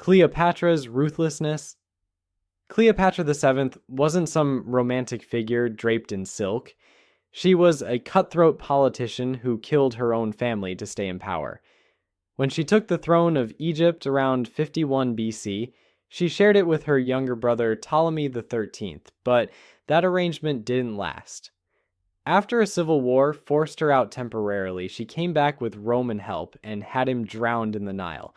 Cleopatra's ruthlessness. Cleopatra VII wasn't some romantic figure draped in silk. She was a cutthroat politician who killed her own family to stay in power. When she took the throne of Egypt around 51 BC, she shared it with her younger brother Ptolemy XIII, but that arrangement didn't last. After a civil war forced her out temporarily, she came back with Roman help and had him drowned in the Nile.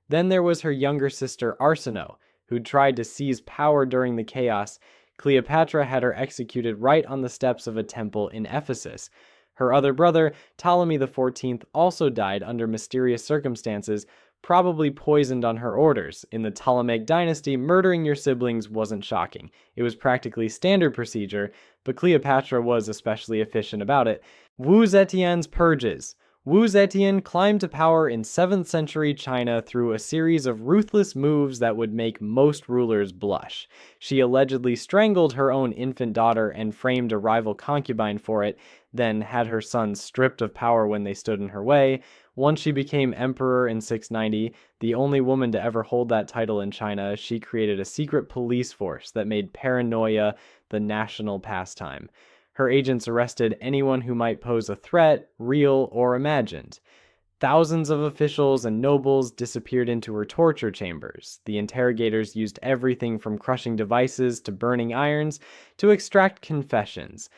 Then there was her younger sister Arsinoe, who tried to seize power during the chaos. Cleopatra had her executed right on the steps of a temple in Ephesus. Her other brother, Ptolemy XIV, also died under mysterious circumstances, probably poisoned on her orders. In the Ptolemaic dynasty, murdering your siblings wasn't shocking. It was practically standard procedure, but Cleopatra was especially efficient about it. Wu Zetian's purges. Wu Zetian climbed to power in 7th century China through a series of ruthless moves that would make most rulers blush. She allegedly strangled her own infant daughter and framed a rival concubine for it, then had her sons stripped of power when they stood in her way. Once she became emperor in 690, the only woman to ever hold that title in China, she created a secret police force that made paranoia the national pastime. Her agents arrested anyone who might pose a threat, real or imagined. Thousands of officials and nobles disappeared into her torture chambers. The interrogators used everything from crushing devices to burning irons to extract confessions.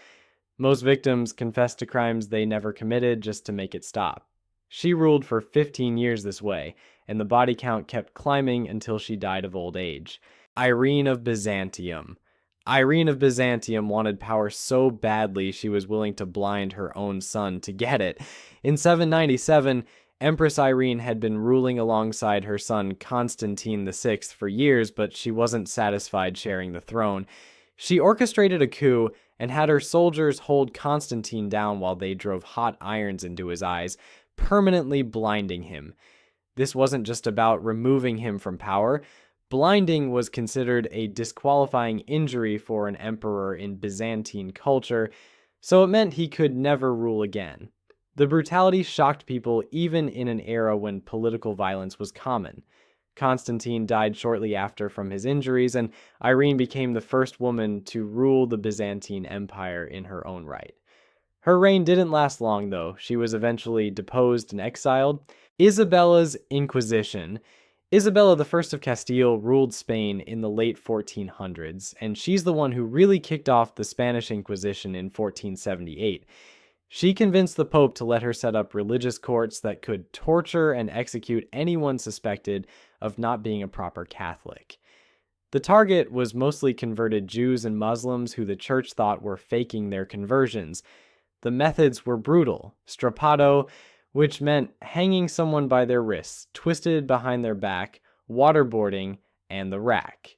Most victims confessed to crimes they never committed just to make it stop. She ruled for 15 years this way, and the body count kept climbing until she died of old age. Irene of Byzantium. Irene of Byzantium wanted power so badly she was willing to blind her own son to get it. In 797, Empress Irene had been ruling alongside her son Constantine VI for years, but she wasn't satisfied sharing the throne. She orchestrated a coup and had her soldiers hold Constantine down while they drove hot irons into his eyes, permanently blinding him. This wasn't just about removing him from power. Blinding was considered a disqualifying injury for an emperor in Byzantine culture, so it meant he could never rule again. The brutality shocked people even in an era when political violence was common. Constantine died shortly after from his injuries, and Irene became the first woman to rule the Byzantine Empire in her own right. Her reign didn't last long, though. She was eventually deposed and exiled. Isabella's Inquisition. Isabella I of Castile ruled Spain in the late 1400s, and she's the one who really kicked off the Spanish Inquisition in 1478. She convinced the Pope to let her set up religious courts that could torture and execute anyone suspected of not being a proper Catholic. The target was mostly converted Jews and Muslims who the church thought were faking their conversions. The methods were brutal. Strappado, which meant hanging someone by their wrists, twisted behind their back, waterboarding, and the rack.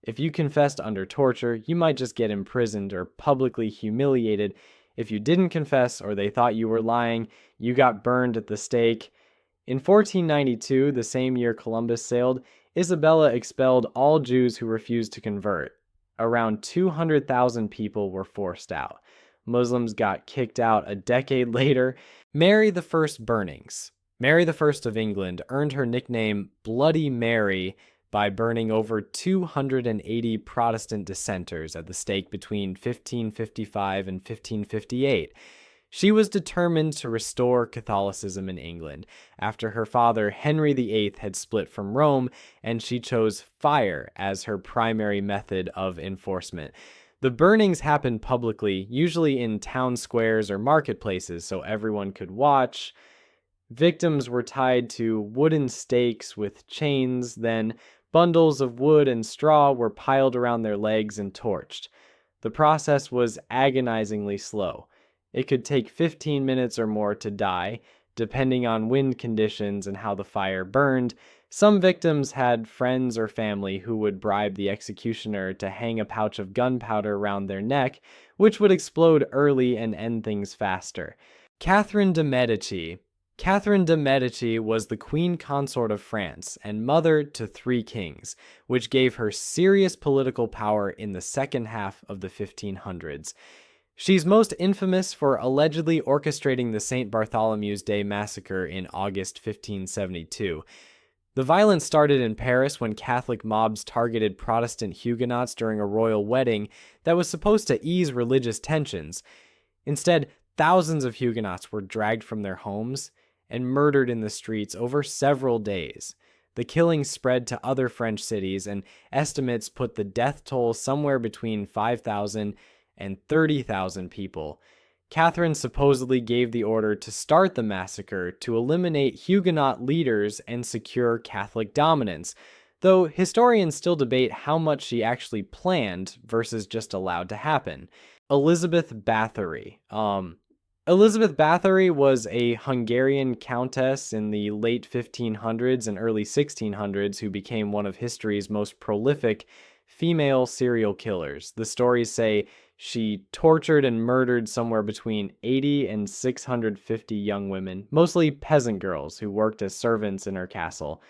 If you confessed under torture, you might just get imprisoned or publicly humiliated. If you didn't confess or they thought you were lying, you got burned at the stake. In 1492, the same year Columbus sailed, Isabella expelled all Jews who refused to convert. Around 200,000 people were forced out. Muslims got kicked out a decade later. Mary I's burnings. Mary I of England earned her nickname Bloody Mary by burning over 280 Protestant dissenters at the stake between 1555 and 1558. She was determined to restore Catholicism in England after her father Henry VIII had split from Rome, and she chose fire as her primary method of enforcement. The burnings happened publicly, usually in town squares or marketplaces, so everyone could watch. Victims were tied to wooden stakes with chains, then bundles of wood and straw were piled around their legs and torched. The process was agonizingly slow. It could take 15 minutes or more to die, depending on wind conditions and how the fire burned. Some victims had friends or family who would bribe the executioner to hang a pouch of gunpowder around their neck, which would explode early and end things faster. Catherine de' Medici. Catherine de' Medici was the queen consort of France and mother to 3 kings, which gave her serious political power in the second half of the 1500s. She's most infamous for allegedly orchestrating the St. Bartholomew's Day massacre in August 1572. The violence started in Paris when Catholic mobs targeted Protestant Huguenots during a royal wedding that was supposed to ease religious tensions. Instead, thousands of Huguenots were dragged from their homes and murdered in the streets over several days. The killings spread to other French cities, and estimates put the death toll somewhere between 5,000 and 30,000 people. Catherine supposedly gave the order to start the massacre to eliminate Huguenot leaders and secure Catholic dominance, though historians still debate how much she actually planned versus just allowed to happen. Elizabeth Bathory. Elizabeth Bathory was a Hungarian countess in the late 1500s and early 1600s who became one of history's most prolific female serial killers. The stories say she tortured and murdered somewhere between 80 and 650 young women, mostly peasant girls who worked as servants in her castle.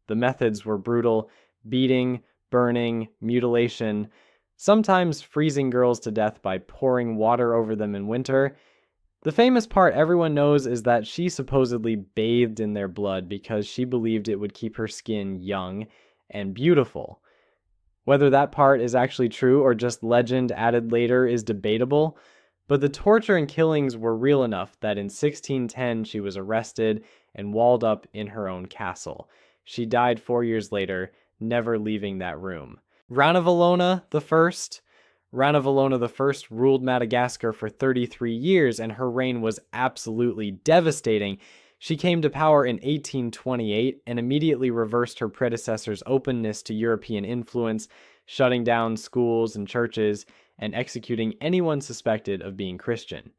The methods were brutal: beating, burning, mutilation, sometimes freezing girls to death by pouring water over them in winter. The famous part everyone knows is that she supposedly bathed in their blood because she believed it would keep her skin young and beautiful. Whether that part is actually true or just legend added later is debatable, but the torture and killings were real enough that in 1610 she was arrested and walled up in her own castle. She died 4 years later, never leaving that room. Ranavalona I. Ranavalona I ruled Madagascar for 33 years, and her reign was absolutely devastating. She came to power in 1828 and immediately reversed her predecessor's openness to European influence, shutting down schools and churches and executing anyone suspected of being Christian.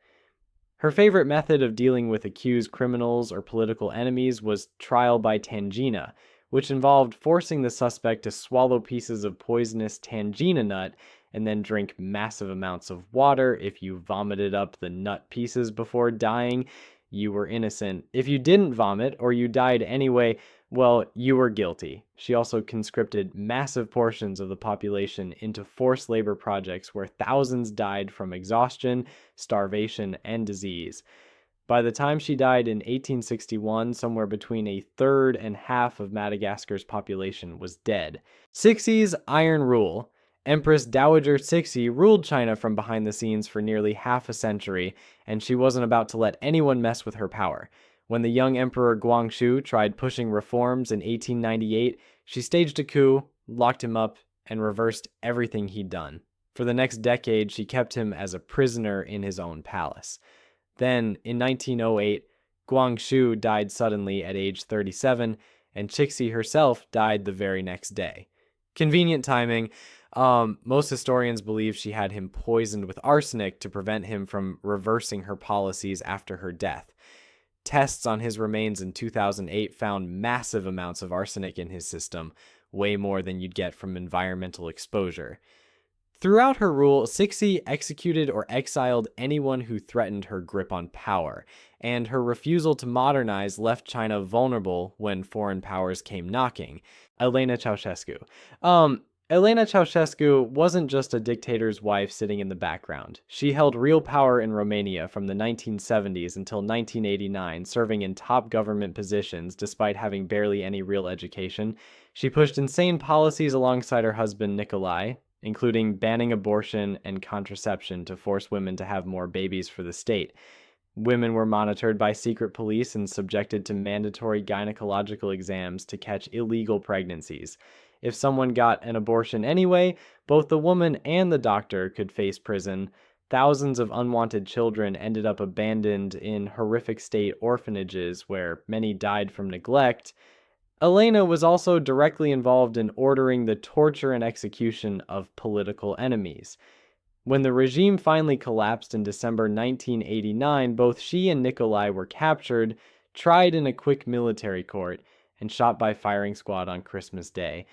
Her favorite method of dealing with accused criminals or political enemies was trial by tangina, which involved forcing the suspect to swallow pieces of poisonous tangina nut and then drink massive amounts of water. If you vomited up the nut pieces before dying, you were innocent. If you didn't vomit or you died anyway, well, you were guilty. She also conscripted massive portions of the population into forced labor projects where thousands died from exhaustion, starvation, and disease. By the time she died in 1861, somewhere between a third and half of Madagascar's population was dead. Cixi's Iron Rule. Empress Dowager Cixi ruled China from behind the scenes for nearly half a century, and she wasn't about to let anyone mess with her power. When the young Emperor Guangxu tried pushing reforms in 1898, she staged a coup, locked him up, and reversed everything he'd done. For the next decade, she kept him as a prisoner in his own palace. Then, in 1908, Guangxu died suddenly at age 37, and Cixi herself died the very next day. Convenient timing. Most historians believe she had him poisoned with arsenic to prevent him from reversing her policies after her death. Tests on his remains in 2008 found massive amounts of arsenic in his system, way more than you'd get from environmental exposure. Throughout her rule, Cixi executed or exiled anyone who threatened her grip on power, and her refusal to modernize left China vulnerable when foreign powers came knocking. Elena Ceausescu. Elena Ceausescu wasn't just a dictator's wife sitting in the background. She held real power in Romania from the 1970s until 1989, serving in top government positions despite having barely any real education. She pushed insane policies alongside her husband Nicolae, including banning abortion and contraception to force women to have more babies for the state. Women were monitored by secret police and subjected to mandatory gynecological exams to catch illegal pregnancies. If someone got an abortion anyway, both the woman and the doctor could face prison. Thousands of unwanted children ended up abandoned in horrific state orphanages where many died from neglect. Elena was also directly involved in ordering the torture and execution of political enemies. When the regime finally collapsed in December 1989, both she and Nicolae were captured, tried in a quick military court, and shot by firing squad on Christmas Day.